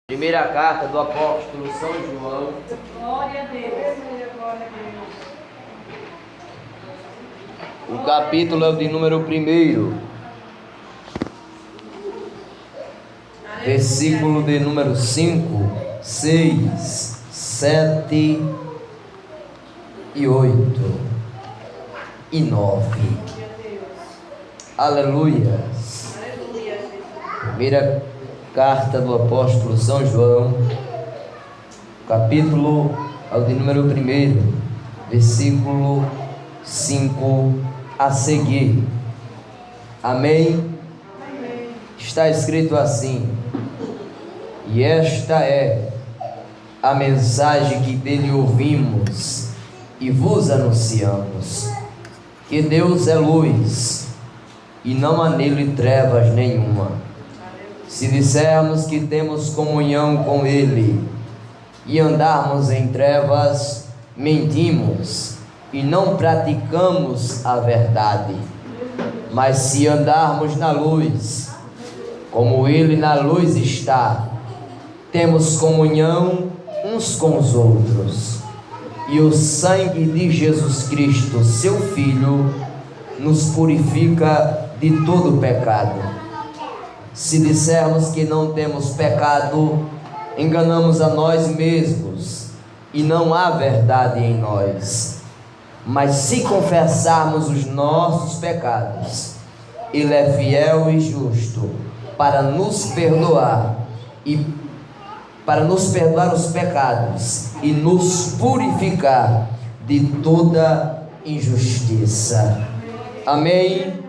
Primeira carta do apóstolo São João. Glória a Deus. Glória a Deus. O capítulo é o de número 1. Versículo de número 5, 6, 7 e 8 e 9. Aleluia. Primeira carta do apóstolo São João, capítulo é o de número 1, versículo 5 a seguir. Amém? Está escrito assim: e esta é a mensagem que dele ouvimos e vos anunciamos, que Deus é luz e não há nele trevas nenhuma. Se dissermos que temos comunhão com ele e andarmos em trevas, mentimos e não praticamos a verdade. Mas se andarmos na luz, como ele na luz está, temos comunhão uns com os outros, e o sangue de Jesus Cristo, seu Filho, nos purifica de todo pecado. Se dissermos que não temos pecado, enganamos a nós mesmos e não há verdade em nós. Mas se confessarmos os nossos pecados, ele é fiel e justo para nos perdoar os pecados e nos purificar de toda injustiça. Amém?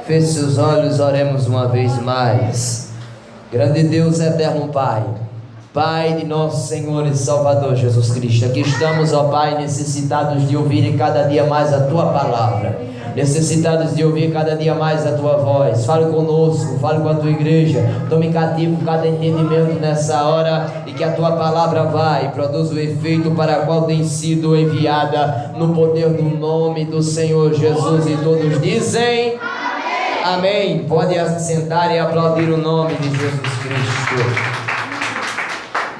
Feche seus olhos, oremos uma vez mais. Grande Deus, eterno Pai, Pai de nosso Senhor e Salvador Jesus Cristo, aqui estamos, ó Pai, necessitados de ouvir cada dia mais a Tua palavra, necessitados de ouvir cada dia mais a Tua voz. Fale conosco, fale com a Tua igreja, tome cativo cada entendimento nessa hora, e que a Tua palavra vai e produza o efeito para o qual tem sido enviada, no poder do nome do Senhor Jesus. E todos dizem amém. Pode assentar e aplaudir o nome de Jesus Cristo.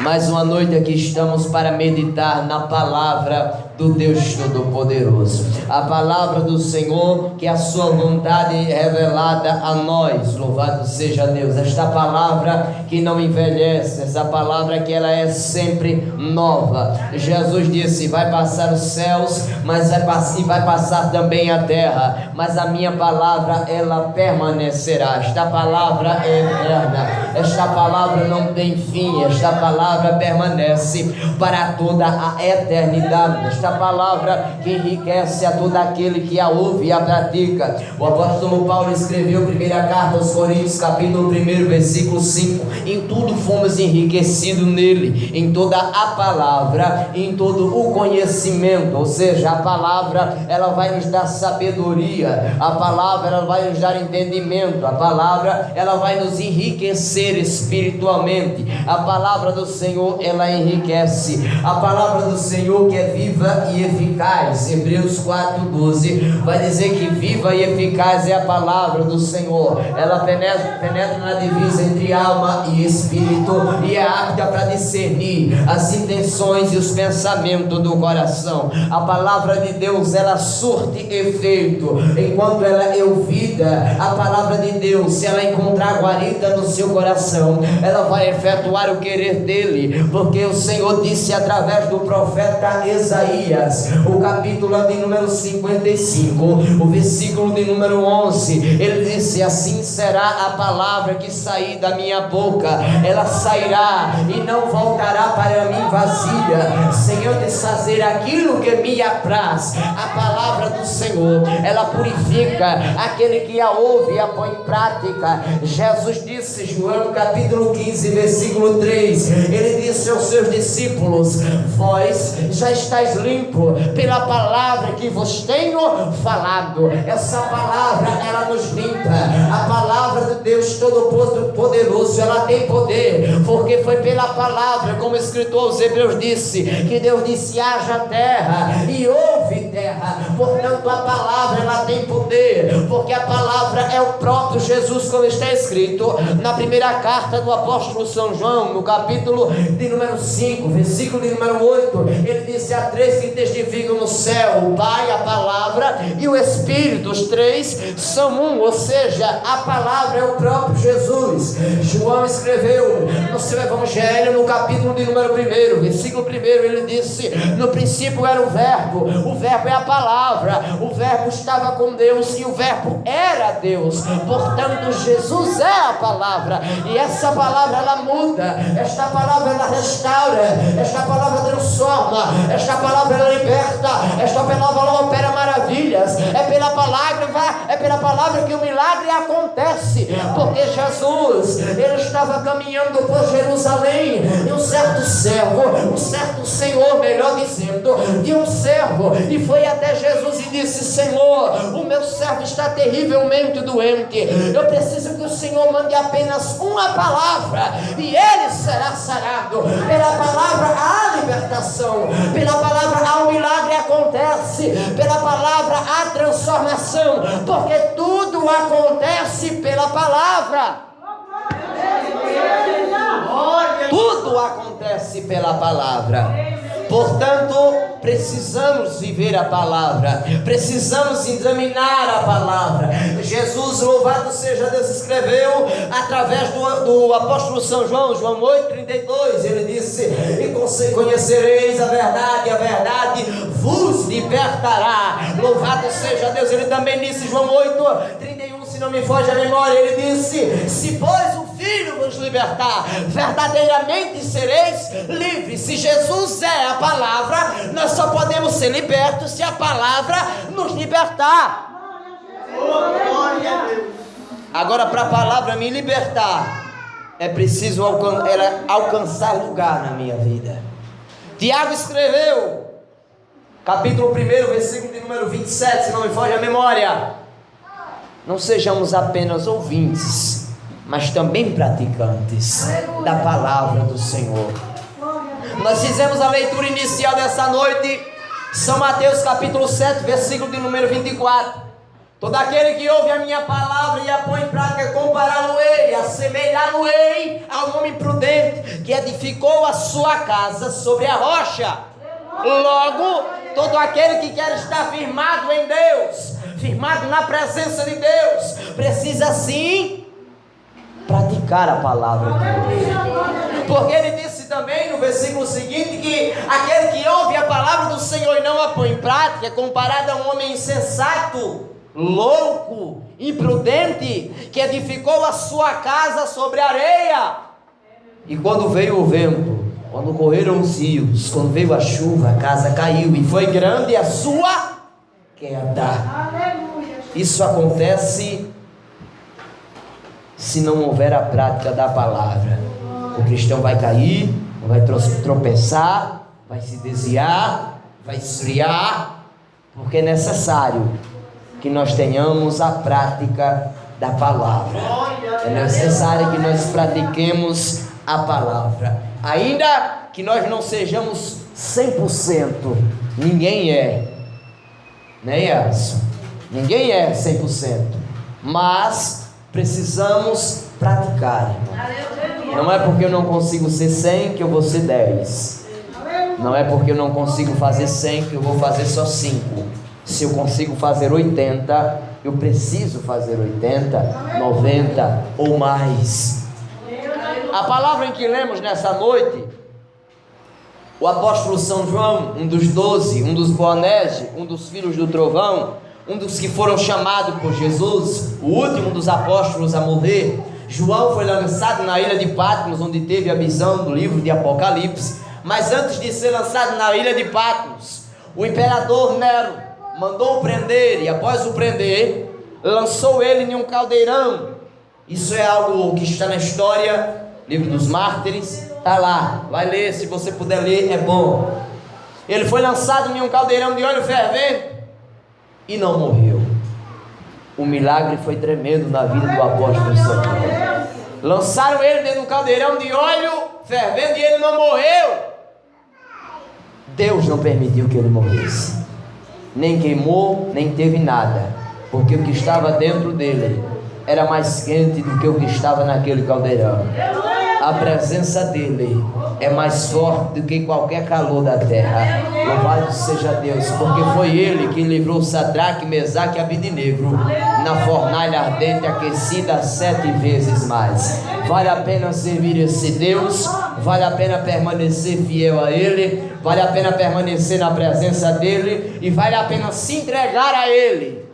Mais uma noite aqui estamos para meditar na palavra do Deus Todo-Poderoso, a palavra do Senhor, que é a sua vontade revelada a nós. Louvado seja Deus. Esta palavra que não envelhece, essa palavra que ela é sempre nova. Jesus disse: vai passar os céus, mas vai passar também a terra, mas a minha palavra ela permanecerá. Esta palavra é eterna, esta palavra não tem fim, esta palavra permanece para toda a eternidade. Esta palavra que enriquece a todo aquele que a ouve e a pratica. O apóstolo Paulo escreveu a primeira carta aos Coríntios, capítulo 1, versículo 5: em tudo fomos enriquecidos nele, em toda a palavra, em todo o conhecimento. Ou seja, a palavra ela vai nos dar sabedoria, a palavra ela vai nos dar entendimento, a palavra ela vai nos enriquecer espiritualmente. A palavra do Senhor ela enriquece, a palavra do Senhor que é viva e eficaz. Hebreus 4:12 vai dizer que viva e eficaz é a palavra do Senhor. Ela penetra na divisa entre alma e espírito, e é apta para discernir as intenções e os pensamentos do coração. A palavra de Deus ela surte efeito enquanto ela é ouvida. A palavra de Deus, se ela encontrar guarida no seu coração, ela vai efetuar o querer dele, porque o Senhor disse através do profeta Isaías, o capítulo de número 55, o versículo de número 11, ele disse: assim será a palavra que sair da minha boca, ela sairá e não voltará para mim vazia, sem eu desfazer aquilo que me apraz. A palavra do Senhor ela purifica aquele que a ouve e a põe em prática. Jesus disse, João capítulo 15, versículo 3, ele disse aos seus discípulos: vós já estáis limpo pela palavra que vos tenho falado. Essa palavra ela nos limpa. A palavra de Deus Todo-Poderoso ela tem poder, porque foi pela palavra, como o escritor aos Hebreus disse, que Deus disse: haja terra, e houve terra. Portanto, a palavra ela tem poder, porque a palavra é o próprio Jesus, como está escrito na primeira carta do apóstolo São João, no capítulo de número 5, versículo de número 8. Ele disse: há três que testificam no céu, o Pai, a palavra e o Espírito. Os três são um, ou seja, a palavra é o próprio Jesus. João escreveu no seu evangelho, no capítulo de número 1, versículo 1, ele disse: no princípio era o verbo é a palavra, o verbo estava com Deus e o verbo era Deus. Portanto, Jesus é a palavra, e essa palavra ela muda, esta palavra ela restaura, esta palavra transforma, esta palavra ela liberta, esta palavra ela opera maravilhas. É pela palavra que o milagre acontece, porque Jesus ele estava caminhando por Jerusalém, e um certo servo, um certo senhor, melhor dizendo, de um servo, e foi até Jesus e disse: Senhor, o meu servo está terrivelmente doente, eu preciso que o Senhor mande apenas uma palavra e ele será sarado. Pela palavra há libertação, pela palavra há um milagre acontece, pela palavra há transformação, porque tudo acontece pela palavra. Tudo acontece pela palavra. Portanto, precisamos viver a palavra, precisamos examinar a palavra. Jesus, louvado seja Deus, escreveu através do apóstolo São João, João 8,32, ele disse: e conhecereis a verdade vos libertará. Louvado seja Deus. Ele também disse, João 8,31, se não me foge a memória, ele disse: se pois o Filho vos libertar, verdadeiramente sereis livres. Se Jesus é a palavra, nós só podemos ser libertos se a palavra nos libertar. Agora, para a palavra me libertar, é preciso alcançar lugar na minha vida. Tiago escreveu, capítulo 1, versículo de número 27, se não me foge a memória: não sejamos apenas ouvintes, mas também praticantes da palavra do Senhor. Nós fizemos a leitura inicial dessa noite, São Mateus capítulo 7, versículo de número 24. Todo aquele que ouve a minha palavra e a põe em prática, compará-lo-ei, assemelhá-lo-ei ao homem prudente que edificou a sua casa sobre a rocha. Logo, todo aquele que quer estar firmado em Deus, firmado na presença de Deus, precisa sim praticar a palavra de Deus. Porque ele disse também no versículo seguinte que aquele que ouve a palavra do Senhor e não a põe em prática é comparado a um homem insensato, louco, imprudente, que edificou a sua casa sobre areia. E quando veio o vento, quando correram os rios, quando veio a chuva, a casa caiu e foi grande a sua queda. Isso acontece se não houver a prática da palavra. O cristão vai cair, vai tropeçar, vai se desviar, vai esfriar, porque é necessário que nós tenhamos a prática da palavra. É necessário que nós pratiquemos a palavra, ainda que nós não sejamos 100%. Ninguém é, né, Yasson? Ninguém é 100%, mas precisamos praticar. Não é porque eu não consigo ser 100 que eu vou ser 10. Não é porque eu não consigo fazer 100 que eu vou fazer só 5. Se eu consigo fazer 80, eu preciso fazer 80, 90 ou mais. A palavra em que lemos nessa noite, o apóstolo São João, um dos 12, um dos Boanerges, um dos filhos do trovão, um dos que foram chamados por Jesus, o último dos apóstolos a morrer. João foi lançado na ilha de Patmos, onde teve a visão do livro de Apocalipse. Mas antes de ser lançado na ilha de Patmos, o imperador Nero mandou prender, e após o prender, lançou ele em um caldeirão. Isso é algo que está na história, livro dos mártires, está lá, vai ler, se você puder ler, é bom. Ele foi lançado em um caldeirão de óleo fervente e não morreu. O milagre foi tremendo na vida do apóstolo São João. Lançaram ele dentro de um caldeirão de óleo fervendo e ele não morreu. Deus não permitiu que ele morresse. nem queimou, nem teve nada, porque o que estava dentro dele era mais quente do que o que estava naquele caldeirão. A presença dele é mais forte do que qualquer calor da terra. Louvado seja Deus, porque foi ele que livrou Sadraque, Mesaque e Abednego na fornalha ardente, aquecida 7 vezes mais. Vale a pena servir esse Deus, vale a pena permanecer fiel a ele, vale a pena permanecer na presença dele e vale a pena se entregar a ele.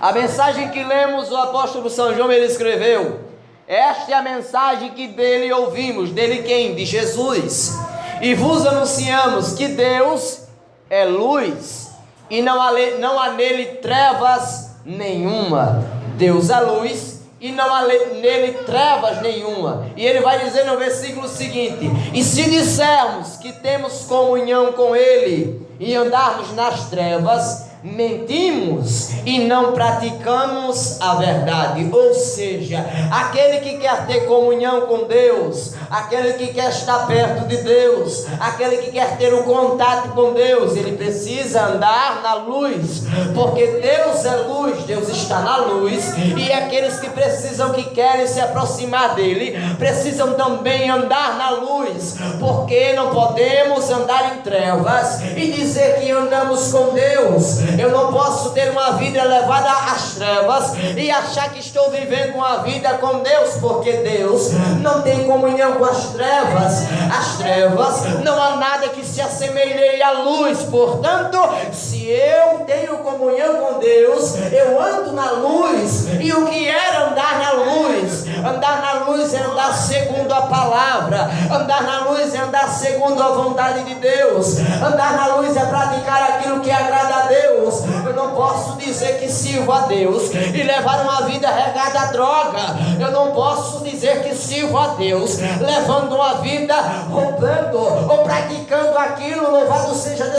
A mensagem que lemos, o apóstolo São João, ele escreveu: esta é a mensagem que dele ouvimos. Dele quem? De Jesus. E vos anunciamos que Deus é luz e não há nele trevas nenhuma. Deus é luz e não há nele trevas nenhuma. E ele vai dizer no versículo seguinte: e se dissermos que temos comunhão com ele e andarmos nas trevas, mentimos e não praticamos a verdade. Ou seja, aquele que quer ter comunhão com Deus, aquele que quer estar perto de Deus, aquele que quer ter um contato com Deus, ele precisa andar na luz, porque Deus é luz, Deus está na luz, e aqueles que precisam, que querem se aproximar dele, precisam também andar na luz, porque não podemos andar em trevas e dizer que andamos com Deus. Eu não posso ter uma vida levada às trevas e achar que estou vivendo uma vida com Deus, porque Deus não tem comunhão com as trevas. As trevas, não há nada que se assemelhe à luz. Portanto, se eu tenho comunhão com Deus, eu ando na luz. E o que é andar na luz? Andar na luz é andar segundo a palavra. Andar na luz é andar segundo a vontade de Deus. Andar na luz é praticar aquilo que agrada a Deus. Eu não posso dizer que sirvo a Deus e levar uma vida regada à droga. Eu não posso dizer que sirvo a Deus levando uma vida roubando ou praticando aquilo. Louvado seja Deus.